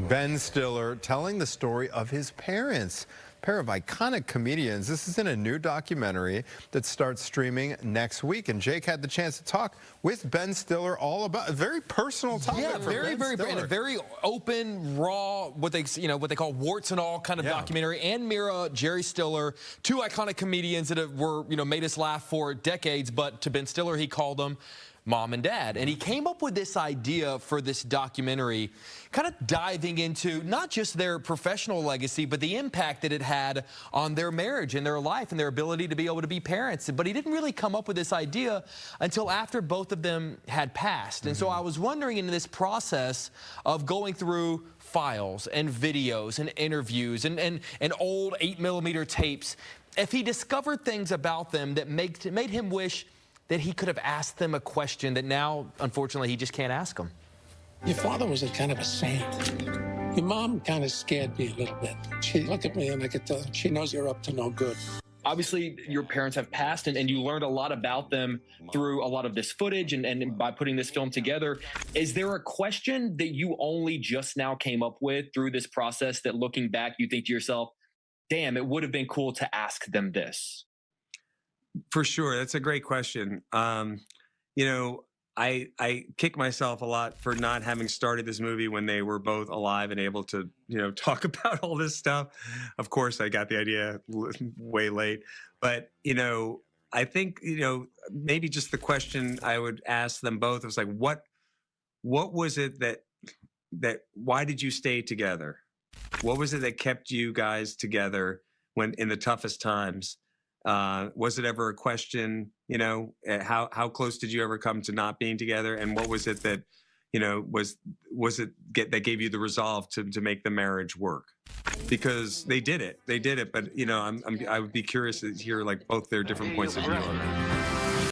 Ben Stiller telling the story of his parents. A pair of iconic comedians. This is in a new documentary that starts streaming next week. And Jake had the chance to talk with Ben Stiller all about a very personal topic. Yeah, very, and a very open, raw, what they call warts and all kind of documentary. And Meara, Jerry Stiller, two iconic comedians that were made us laugh for decades. But to Ben Stiller, he called them mom and dad. And he came up with this idea for this documentary, kind of diving into not just their professional legacy, but the impact that it had on their marriage and their life and their ability to be able to be parents. But he didn't really come up with this idea until after both of them had passed. And so I was wondering, in this process of going through files and videos and interviews and old 8mm tapes, if he discovered things about them that made him wish that he could have asked them a question that now, unfortunately, he just can't ask them. Your father was a kind of a saint. Your mom kind of scared me a little bit. She'd look at me and I could tell she knows you're up to no good. Obviously, your parents have passed, and you learned a lot about them through a lot of this footage and by putting this film together. Is there a question that you only just now came up with through this process that, looking back, you think to yourself, damn, it would have been cool to ask them this? For sure. That's a great question. I kick myself a lot for not having started this movie when they were both alive and able to, talk about all this stuff. Of course, I got the idea way late. But, I think, maybe just the question I would ask them both was like, what was it that why did you stay together? What was it that kept you guys together when in the toughest times? Was it ever a question, how close did you ever come to not being together? And what was it that, that gave you the resolve to make the marriage work? Because they did it, but, I would be curious to hear like both their different points of view on that.